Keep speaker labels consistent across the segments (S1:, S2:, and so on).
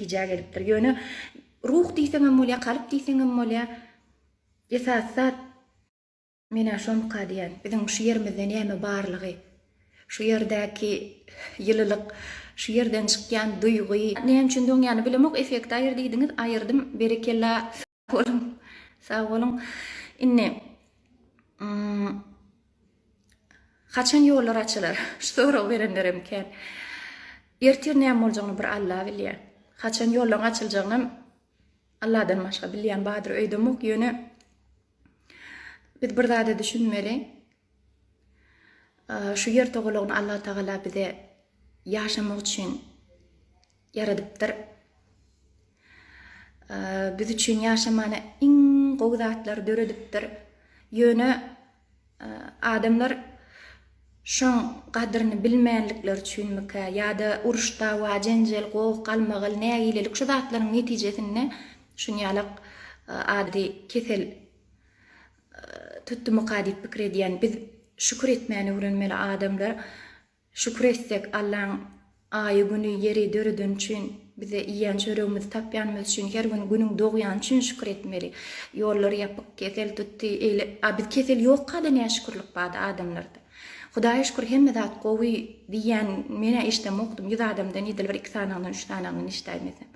S1: netije gelipdir. Ýöne ruh diýseň hem bolýar, kalp diýseň hem bolýar. Esasat mena şonu qadiýan. Biziň şu ýerimizde näme barlygy, şu ýerdäki ýylylyk, şu ýerden çykýan duýgy, näme üçin döňýany bilemok, efekt aýır diýdiňiz, aýyrdym. Berekella. Sağ olun. Inne kaçan ýollar açylar. Şu sorag berenlerem ken. Ertir näme boljagyny bir Allah bilýär. Kaçan ýollar açyljagyny Allahdan başga bilýän badyr öýdemok. Ýöne biz bir zada düşünmeli. Şu yer toğuluğunu Allah Teala bize yaşamak için yaradıptır. Biz için yaşamana en gowy zatlar döredipdir. Ýöne adamlar şoň gadryny bilmeýänlikler üçinmika ýa-da uruşda we jenjel, gowuk galmagal, nägilelik şu zatlaryň netijesinde şunýalyk ady kesel tuttumu qadip pikir edýän biz şükür etmäni öwrenmeli adamlar. Şükür etsek Allah'ın aýy güni ýeri döredän üçin bize iýen çöregimizi tapýanymyz üçin her gün günüň dogýan üçin şükür etmeli. Ýollary ýapyk kesel tutdy. Biz kesel ýok kada näme şükürlik bada adamlarda. Hudaýa şükür hemme zat gowy diýen mene işlemokdum. Ýüz adamdan ýedil bir 2 sanadan 3 sanadan işlämesem.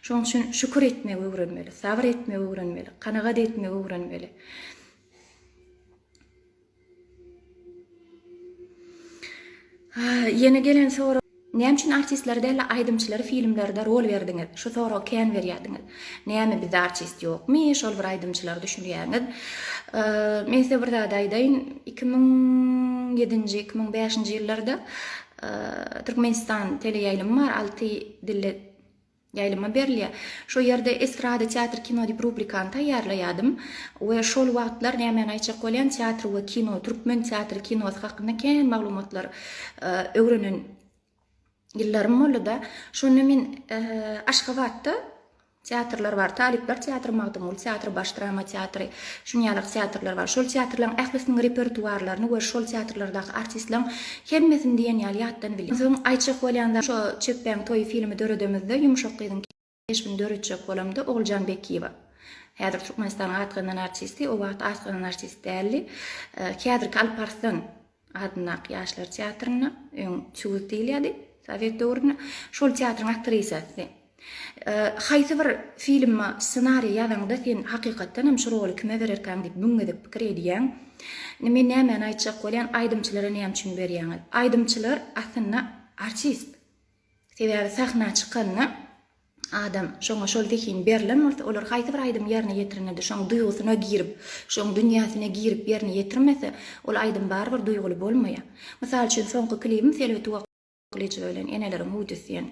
S1: Şoň üçin şükür etmek öwrenmeli, sabr etmek öwrenmeli, kanagat etmek öwrenmeli. Yeni gelen soru, näme üçin artistler däl aýdymçylar filmlerde rol berdiňiz? Şu soragy kän berýärdiňiz? Näme biz artist ýokmy? Şol bir aýdymçylar düşünýärdiňiz. Men size bir zat aýdaýyn. 2007-2005 ýyllarda Türkmenistan teleýaýlymy bar, 6 dilli ýaýlyma berilýär. Şo ýerde estrada teatr kino diýip rubrikany taýýarlaýardym we şol wagtlar näme aýçak bolýan teatr we kino, türkmen teatr kinosy hakynda kän maglumatlar öwrenen ýyllarym boldy. Şonu men Aşgabatda teatrlar bar, Talipler teatr magdumul, teatr baş drama teatry, şunýalyk teatrlar bar. Şol teatrlaryň ählisiniň repertuarlaryny we şol teatrlardaky artistleriň hemmesini diýen ýaly ýatdan bilýär. Soň aýçak bolýanda şo Çöpbäň toý filmi döredemizde Ýumşak gyzyň keşfini döretjek bolamdy Oğuljan Bekiýewa. Häzir Türkmenistanyň atgynan artisti, o wagt atgynan artist däli. Häzir Alparslan adına ýaşlar teatryny öň çuwuz diýilýärdi, Sowet döwrüne. Şol teatryň aktrisasy. Haýsy bir film ssenariy ýazanda sen hakykatdan hem şu roly kime bererkäň diýip büňedip pikir edýän. Näme aýtjak bolýan aýdymçylara näme üçin berýäňiz? Aýdymçylar aslında artist. Sebäbi sahna çykanyny adam şoňa şol dekin berilen bolsa olar haýsy bir aýdym ýerine ýetirnedi, şoň duýgusyna girip, şoň dünýäsine girip ýerine ýetirmese, ol aýdym barbyr duýguly bolmaýar. Mysal üçin soňky klipim Selvet Waglyç bilen enelerim Hudisyen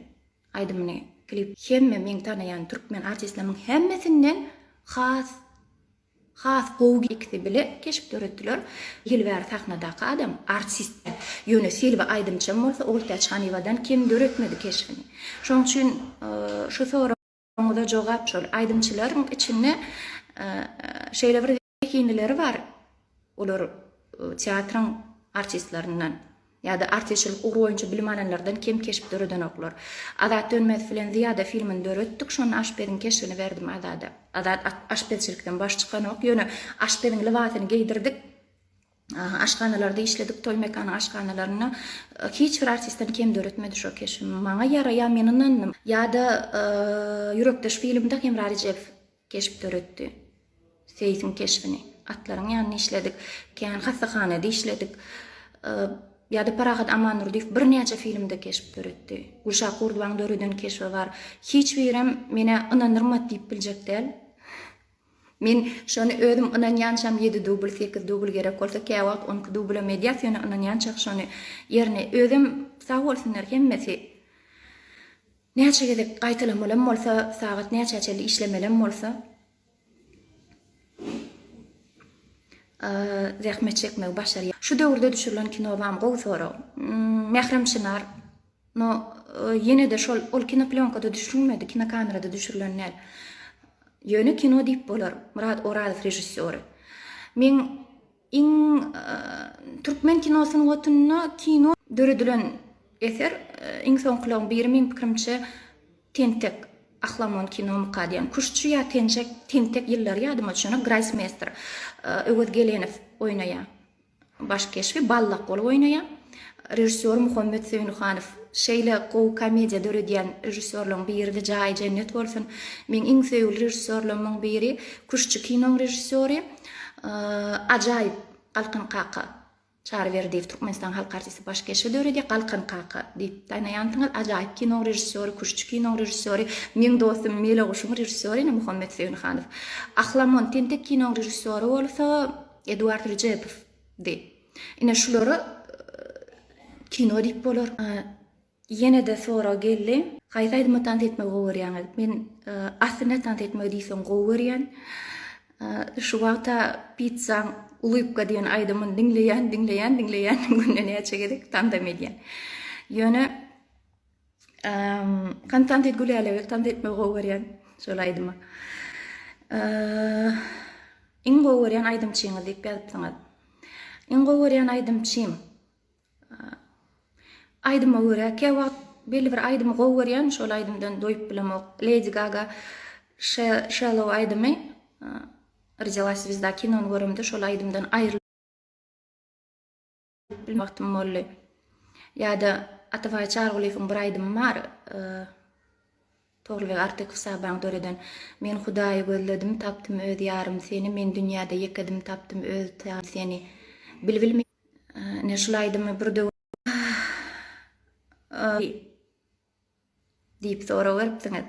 S1: aýdymyny klip hemme men tanaýan türkmen artistleriň hemmesinden has gowy ikisi bile keşip döretdiler. Ýylbar sahnadaky adam artist. Ýöne Selve aýdymçy bolsa ol Taçhaniwadan kim döretmedi keşfini. Şoň üçin şu soragyňyza jogap şol aýdymçylaryň içinde şeýle bir ekinlileri bar. Olar teatryň artistlerinden ya da artistçilik uğruyunca bilim alanlardan kim keşip döreden oklar. Adat dönmez filan ziyada filmin dörettik, şonu Aşber'in keşfini verdim adada. Adat Aşberçilikten baş çıkan ok, yönü Aşber'in livatını giydirdik. Aşkanalarda işledik, toy mekanı aşkanalarına. Hiç bir artistten kim döretmedi şu keşfimi. Maňa ýara men inandım. Ya da Yürekdeş filmde Emre Alijev keşip döretti. Seyit'in keşfini. Atlaryň ýanyny işledik. Kän hastahanada işledik. Ya da Parahat Amanur diýip bir näçe filmde keşip döretdi. Gulşah Kurduwaň döreden keşfi bar. Hiç birim mene inandyrmat diýip biljek däl. Men şonu özüm inanýançam 7 dubl, 8 dubl gerek bolsa käwagt 12 dubl mediasiýony inanýançak şonu ýerine özüm sag bolsunlar hemmesi. Näçe gezek gaýtalamam bolsa, sagat näçe işlemelem bolsa zähmet çekmek başarýar. Şu döwürde düşürilen kino bam gowy soraw. Mehrem Çınar ýene de şol ol kinoplenkada düşürülmedi, kinokamerada düşürilenler. Ýöne kino diýip bolar. Murat Orazow rejissöri. Men türkmen kinosynyň gotunyna kino döredilen eser iň soňky bir men pikirimçe tentek Ahlamon kino qadiyan. Kuşçu ya tentek yıllar yadıma şonu Grossmeister Öwet Gelenov oynaya. Baş keşfi ballaq bolup oynaya. Rejissör Muhammed Sevinxanov şeýle gowy komediýa döredýän rejissörlüň biri jaý cennet bolsun. Men iň sevgili rejissörleriň biri Kuşçu kino rejissöri ajaýyp Qalqyn Qaqa Çarverdiýew Türkmenistan halk artisti baş keşfi döredýär Qalqyn Qaqa diýip taýnaýantyňyz ajaýyp kino rejissöri Kuşçu kino rejissöri men dostum Mele Guşuň rejissöri Muhammed Sevinxanov. Ahlamon tentek kino rejissöri bolsa Eduard Rejepow diýip. Ine şulary kino diýip bolar. Yine de sonra geldi. Gaýtaýdymy tant etmek gowurýan. Men aslynda tant etmek diýsem gowurýan. Şu wagta pizza ulypka diýen aýdymyn dinleýän günde näçe gerek tant edýän. Ýöne tant etgüläle tant etmek gowurýan şol aýdyma. Iň gowurýan aýdym çyňy diýip ýazypsyňyz. Iň gowurýan aýdym çym. Aydyma görä, käwagt belli bir aýdym gowurýan, şol aýdymdan doýup bilemok. Lady Gaga Shallow aýdymy Родилась звезда киноны görümde şol aýdymdan aýrylyp bilmekdim bolly. Ýa-da Ataway Çarguliýewiň bir aýdymy bar. Torluk Artek Sabaň döreden men Hudaýy gözledim, tapdym öz ýarym seni, men dünýäde ýekedim, tapdym öz ýarym seni. Bilbilmi ne şol aýdymy bir diýip sonra beripsiňiz.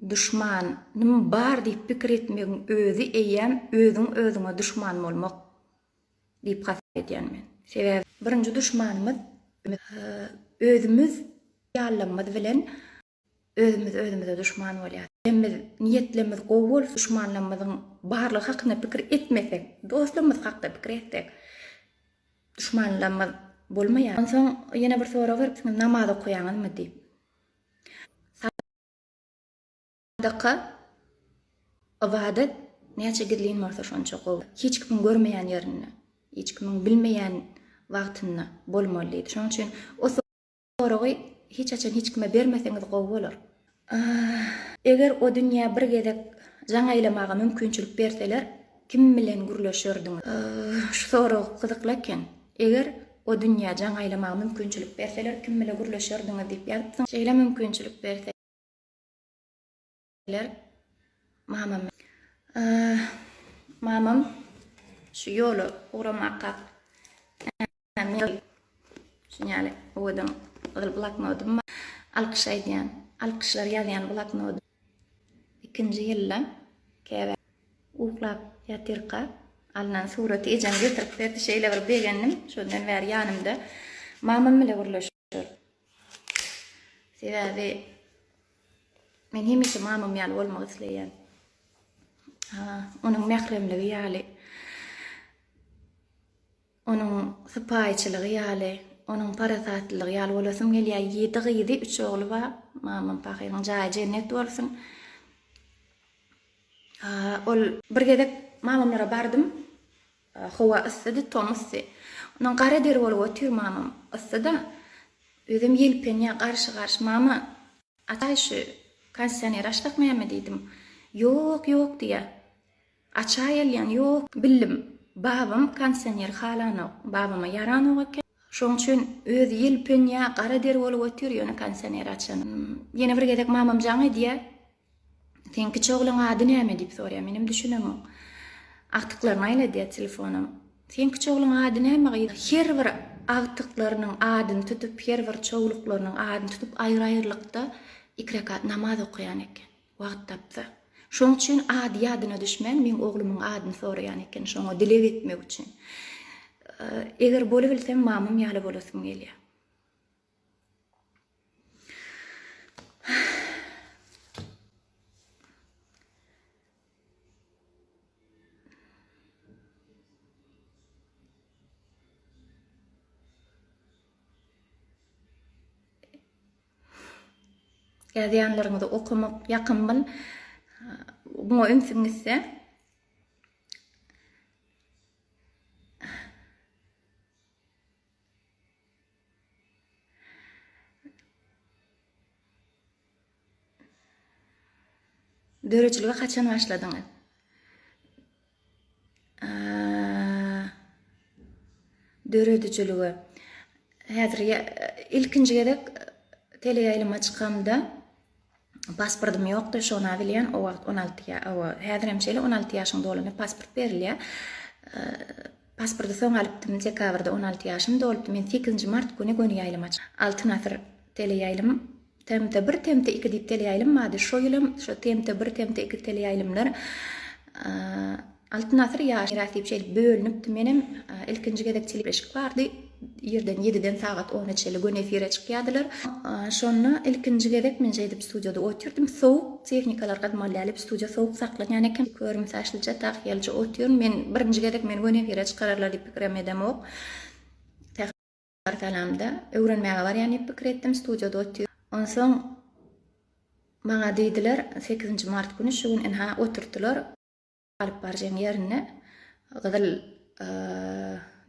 S1: Düşman nima bar diýip pikir etmegiň özü eýem özüň özüňe düşman bolmak diýip hasap edýän men. Sebäbi birinji düşmanymyz özümüz ýalanmaz bilen özümüze düşman bolýar. Emmiz niýetlerimiz gowy bolsa düşmanlarymyzyň barlygy hakynda pikir etmesek, dostlarymyz hakda pikir etsek, düşmanlarymyz bolmaýar. Onsoň ýene bir sora beripsiňiz, namaz okuýaňyzmy diýip. Sadaqa, ibadet näçe gidilýän bolsa şonça gowy. Hiç kim görmeýän ýerini, hiç kim bilmeýän wagtyny bolmaly diýdi. Şoň üçin o soragy hiç açan hiç kime bermeseňiz gowy bolar. Eger o dünýä bir gezek jaňaýlamaga mümkinçilik berseler, kim bilen gürleşerdiňiz? Şu sorag gyzykleken. Eger o dünýä jaňaýlamaga mümkinçilik berseler, kim bilen gürleşerdiňiz diýip ýazypsyň. Şeýle mümkinçilik berseler mamam şu ýoly uramakka şuňaly owadan gyzyl bloknotum alkyşaýdýan, alkyşlar ýazýan bloknotum. Ikinji ýylla käbä uklap ýatyrka alınan suraty ejem getirip berdi, şeýle bir begendim, şondan bäri ýanymda mamam bilen gürleşer. Sebäbi men hemişe mamam ýaly bolmak isleýän. Onuň mähremligi ýaly, onuň sypaýçylygy ýaly, onuň parasatlygy ýaly bolasym gelýär. 7 gyzy, 3 ogly bar. Mamam pahyryň jaý cennet bolsun. Ol bir gezek mamamlara bardym. Howa ıssydy, tom ıssy. Onuň gara deri bolup otyr mamam ıssyda. Özüm ýelpenýär garşy mama atay şu kondisioner açtakmaýarmy diýdim. Ýok diýär. Açaýalýan ýok bildim. Babam kondisioner halanok, babama yaranok eken. Şoň üçin öz ýelpenýär gara deri bolup otyr ýöne kondisioner açan. Ýene bir gezek mamam jaňy diýär. Sen kiçi oglaň ady näme diýip sorýar. Menim düşünemem. Aktyklaryny aýla diýär telefonum. Sen kiçi oglaň ady näme? Her bir aktyklarynyň adyny tutup, her bir çoğuluklarynyň adyny tutup aýry-aýrylykda 2 rekat namaz okuyan eken. Wagt tapsa. Şoň üçin ady ýadyna düşmän, men oglumyň adyny soraýan eken, şoňa dilek etmek üçin. Eger bolu bilsem mamam ýaly bolasym gelýär. Ýazýanlaryňyzy okumak ýakynmyl. Buňa öňsüňizse Döreçiligi kaçan başladyňyz? Dörediciligi. Häzir ilkinji gerek teleýaýlyma çykamda pasportum ýokdy, şonu bilýän, o wagt 16 ýa, häzir hem şeýle 16 ýaşyň dolany pasport berilýär. Pasportu soň alypdym, dekabrda 16 ýaşym dolupdy. Men 8 mart güni ýaýlyma çykdym. Altyn asr teleýaýlym temte 1 temte 2 diýip teleýaýlym bady. Şo ýylym şo temte 1 temte 2 teleýaýlymlar altyn asr ýaş rasyp şeýle bölünipdi. Menem ilkinji gedekçilik beşik bardy. Yerden 7-den saat 10-çeli gün efire çykýadylar. Şonu ilkinji gedek men jeýdip studiýada oturdum. Sowuk technikalar gatmaly studiýa sowuk saklanýan eken. Körüm saçlyja tahyýalja oturum. Men birinji gedek men gün efire çykararlar diýip pikir edem ok. Tähdir talamda öwrenmäge barýan diýip pikir etdim, studiýada oturum. Onsoň maňa diýdiler 8 mart güni şu gün enha oturtdylar. Alyp barjan ýerine gyzyl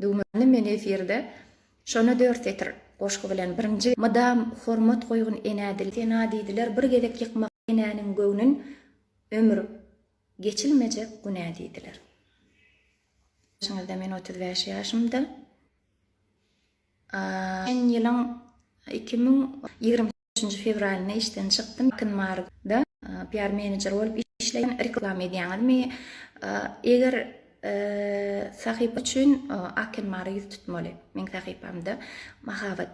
S1: dugmany men efirde şonu 4 etir goşgu bilen birinji madam hormat goýgun enädil tena diýdiler bir gedek ýykmak enäniň göwnün ömrü geçilmejek günä diýdiler. Şeňelde men 35 ýaşymda en ýylyň 2023 fevralyna işden çykdym. Martda PR manager bolup işleýän reklam edýänmi. Eger sahypa üçin akin mary ýüz tutmaly. Men sahypamda mahabat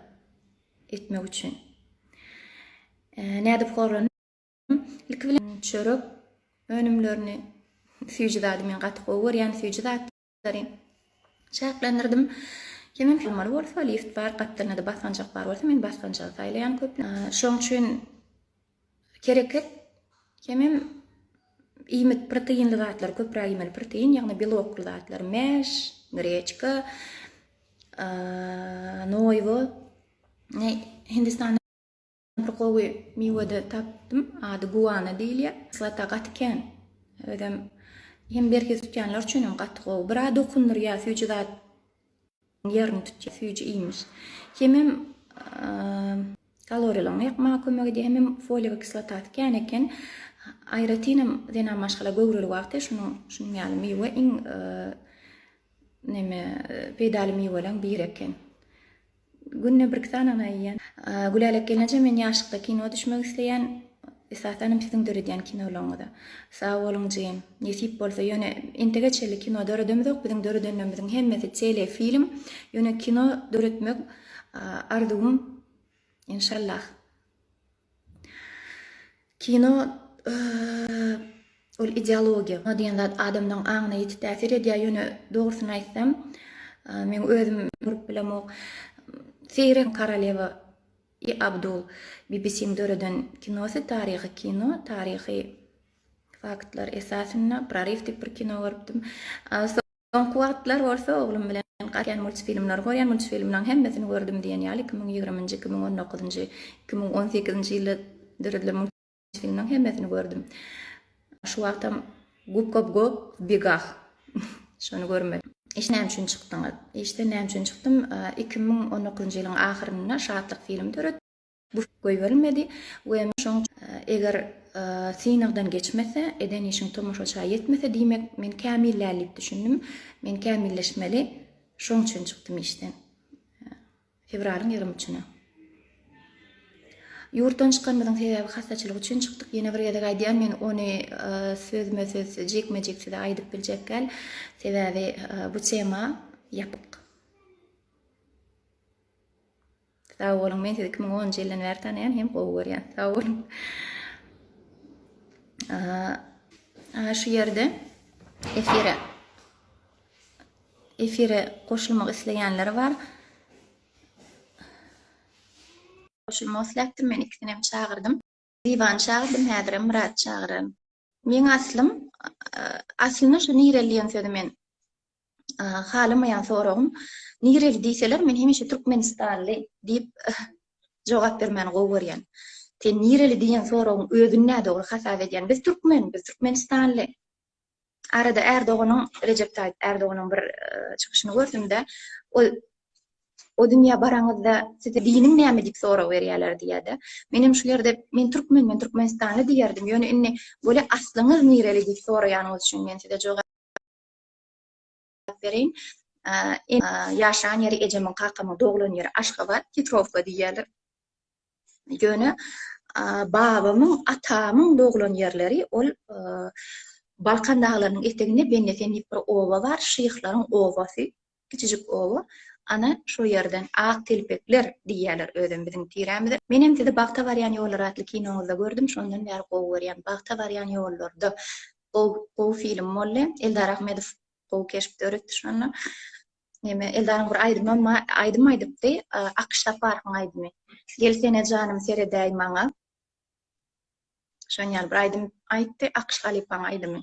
S1: etmek üçin. Nädip goran ilk bilen çörek önümlerini süýjüdädi men gaty gower, ýani süýjüdädi. Şäklendirdim. Kemem filmar bolsa, lift bar, gatdana da basganjak bar bolsa, men basganjak saýlaýan köp. Şoň üçin kerekek kemem iýmet proteinli zatlar, köpräk iýmeli protein, ýagny belokly zatlar, meş, grechka, noýwa. Hindistanda bir gowy miwede tapdym, ady guana diýilýär. Slata gatken. Ödem hem berke tutýanlar üçin hem gaty gowy. Bir ady okunur ýa süýjü zat ýerini tutýar, süýjü iýmiş. Hemem kaloriýalaryny ýakmaga kömek edýär, hem foliýa kislota atken eken. Ayratinam dena maşgala göwreli wagty şunu ýaly miwe iň neme peýdali miweleň bir eken. Günne bir kitana ýan. Gülelek gelince men ýaşlykda kino düşmek isleýän esasanym siziň döredýän kinolaryňda. Sağ bolun jyň. Nesip bolsa ýöne intege çeli kino döredemizok, biziň döredenlerimiziň hemmesi çele film, ýöne kino döretmek ardugum inşallah. Kino ol ideologiýa, diýen zat adamdyň aňyna ýetip täsir edýär. Ýöne dogrusyny aýtsam, men özüm görüp bilemok. Seýren Karalewa Abdul BBC'ň döreden kinosy, taryhy kino, taryhy faktlar esasyna prarif bir kino görüpdim. Soňky wagtlar bolsa oglum bilen gatýan multfilmler görýän, multfilmlaryň hemmesini gördüm diýen ýaly 2020, 2019, 2018 ýylda döredilen multfilmlaryň hemmesini gördüm. Şu wagtam Gop Bigah şonu görmedim. Näme üçin çykdyňyz? Näme üçin çykdym? 2019 ýylyň ahyrynda şatlyk film döret. Bu goý berilmedi. We şoň eger sinagdan geçmese, eden işiň tomoşaça ýetmese diýmek men kämillälip düşündüm. Men kämilleşmeli. Şoň üçin çykdym işden. Fevralyň 23-üne. Ýurtdan çykanmadyň sebebi hastaçylyk üçin çykdyk. Ýene bir ýerde gaýdýan, men ony sözme-söz jekme-jekside aýdyp biljekkäl. Sebebi bu tema ýapyk. Sağ bolun, men 2010 ýyldan beri tanýan hem gowy görýän. Sağ bolun. Şu ýerde efire goşulmak isleýänler bar. Goşulmak isläpdim, men ikisini hem çağırdım. Divan çağırdım, häzir Murat çağırym. Men aslyna şu nirelliýän sözi men halamaýan soragym. Nireli diýseler men hemişe Türkmenistanly diýip jogap bermän gowy görýän. Sen nireli diýen soragyň özüni näde ol hasap edýän? Biz Türkmenistanly. Arada Erdoganyň, Recep Tayyip Erdoganyň bir çykyşyny gördüm-de, ol o dünya baraňyzda size diniň näme diýip sorag berýärler diýdi. Menim şu ýerde men Türkmenistany diýerdim. Ýöne inni böyle aslyňyz nireli diýip soraýanyňyz üçin men size jogap bereýin. Ýaşaýan ýeri Ejemin kakamyň doglan ýeri Aşgabat, Petrovka diýerler. Ýöne babamyň, atamyň doglan ýerleri ol Balkan dağlarının eteginde Benneten diýip bir oba var, şyhyklaryň obasy, kiçijik oba. Ana şu ýerden ak telpekler diýerler özüm biziň tirämizde. Menem tede Bagta barýan ýollar atly kinoňyzda gördüm, şondan bäri gowy görýän. Bagta barýan ýollarda gowy film bolle, Eldar Ahmedow gowy keşip öretdi şonu. Neme Eldaryň bir aýdym aýdypdy, Akşa parkyň aýdymy. Gelsene janym seredäý maňa. Şonýal bir aýdym aýtdy, Akşa Halipaň aýdymy.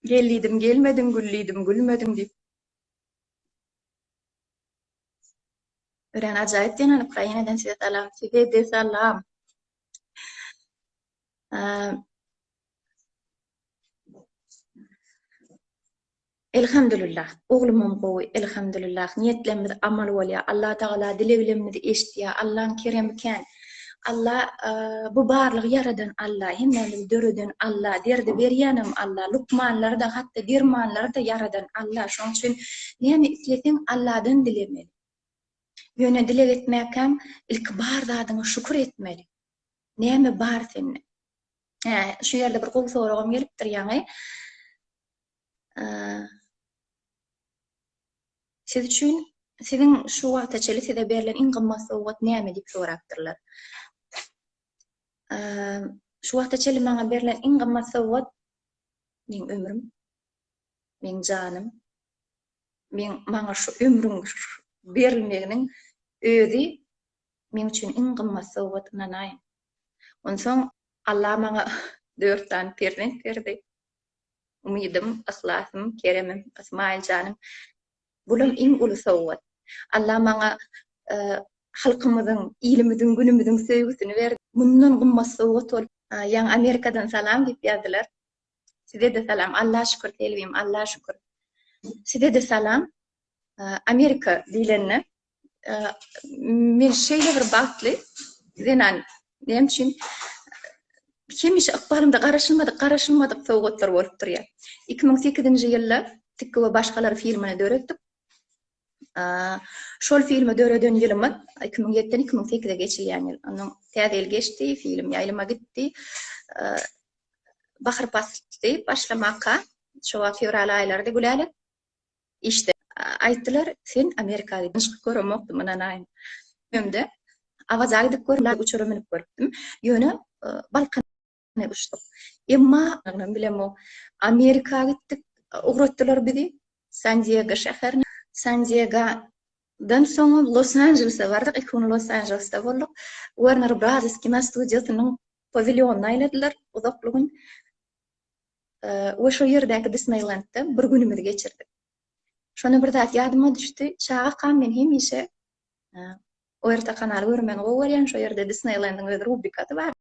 S1: Gellidim, gelmedim, güllidim, gülmedim diýip. Ören ajaýyp diýen Ukrainadan size salam, size de salam. Elhamdülillah, oglumam gowy, elhamdülillah. Niýetlerimiz amal bolýar. Allah Taala dileglerimizi eşdiýär. Allah'ın keremiken. Allah bu barlygy yaradan Allah, hemmemizi döreden Allah, derdi berýänem Allah, lukmanlary da hatda dermanlary da yaradan Allah. Şoň üçin näme isleseň Allah'dan dilemeli. Ýöne dilek etmäkem ilk bar zadyňa şükür etmeli. Näme bar sende? Şu ýerde bir gowy soragam gelipdir ýaňy. Siz üçin siziň şu wagta çeli size berilen iň gymmat sowgat näme diýip sorakdyrlar. Şu wagta çeli maňa berilen iň gymmat sowgat meň ömrüm, meň janym, maňa şu ömrüň berilmeginiň özi men üçin iň gymmat sowgat nanaýym. Onsoň Allah maňa 4 tane perzent berdi. Umydym, ihlasym, keremim, Ismail janym. Bular iň uly sowgat. Allah maňa halkymyzyň, ilimiziň, günümiziň sevgisini berdi. Mundan gymmat sowgat bol. Ýa Amerikadan salam diýip ýazdylar. Size de salam. Allah şükür telbim, Allah şükür. Size de salam. Amerika diýlenne men şeýle bir bagtly zenan näme üçin hemiş akbarymda garaşylmadyk sowgatlar bolup durýar. 2008-nji ýylda Tikki we başgalar filmini döretdik. Şol filmi döreden ýylymyz 2007-den 2008-e geçilýän ýyl. Onuň täze geçdi, film ýaýlyma gitdi. Bahar pasty başlamakka şowa fevral aýlarynda güläle. İşte aýtdylar, sen Amerikaga gidip görmekdi manaýyn. Hemde awaz aýdyp görmän uçura minip gördim. Ýöne Balkana uçdyk. Emma bilem o Amerikaga gitdik, ugratdylar bizi San Diego şäherine. San Diego'dan soň Los Angeles'a bardyk. 2 gün Los Angeles'ta bolduk. Warner Bros. Kino studiýasynyň pavilyonuny aýladylar uzaklygyň. We şo ýerdäki Disneyland'da bir günümizi geçirdik. Şonu bir zat ýadyma düşdi. Şaga men hemişe o ýerde kanal görmän gowy berýän, şo ýerde Disneyland'yň öz rubrikasy bar.